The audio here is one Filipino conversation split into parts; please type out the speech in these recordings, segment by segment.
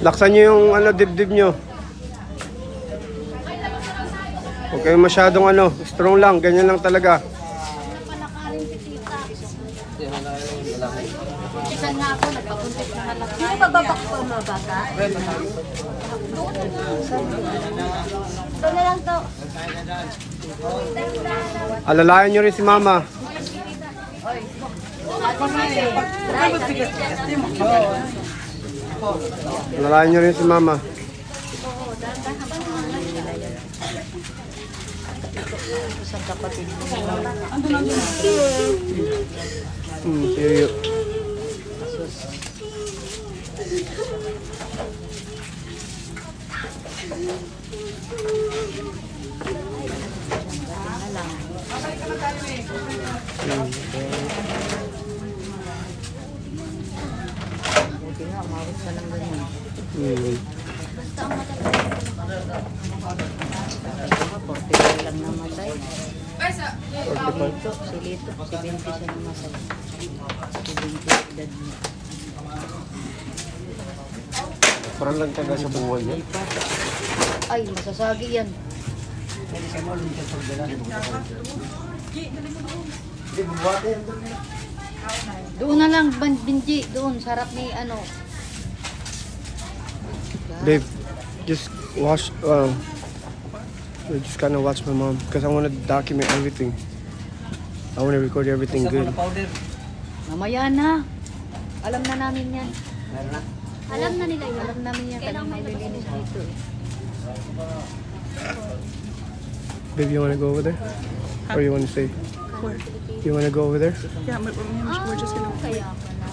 Laksan nyo yung ano, dibdib nyo. Huwag kayo masyadong ano, strong lang, ganyan lang talaga. Palakarin si tita. Isa nga ako, nagpapuntit na malaki. Sino ba babak ko mga bata? Ito na lang to. Alalayan nyo rin si mama. Alalayan nyo rin si mama. Isang kapatid mo. Seriyo. Buti nga, umawit ka ng ganyan. Portugal lang namatay. Si Lito, si Binti siya namatay. Si Binti, edad niya. Parang lang taga sa buhay niya. Ay, masasagi yan. Doon na lang, Binti, doon, sarap ni ano. Babe, just watch, just kind of watch my mom because I want to document everything. I want to record everything good. Mamaya na. Alam na namin yan. Alam na nila yun. Alam namin yan. Kailangan may lilinis dito eh. Babe, you want to go over there? Or you want to stay? Where? You want to go over there? Yeah, we're just gonna wait. Kaya pala.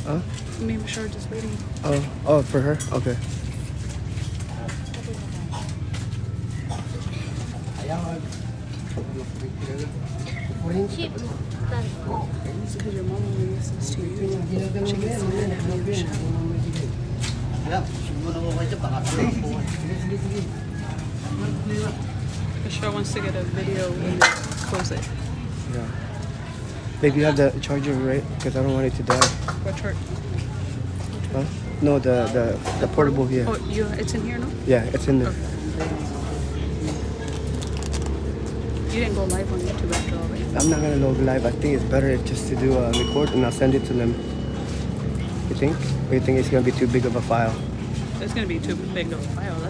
Huh? Me and Michelle are just waiting. Oh, for her? Okay. Chip. It's because your mom only listens to you. She gets so mad at me and Michelle. Michelle wants to get a video when they close it. Yeah. Babe, you have the charger, right? Because I don't want it to die. What chart? Huh? No, the portable here. Oh, it's in here, no? Yeah, it's in there. You didn't go live on YouTube after all, right? I'm not gonna log live. I think it's better just to do a record and I'll send it to them. You think? Or you think it's gonna be too big of a file? It's gonna be too big of a file.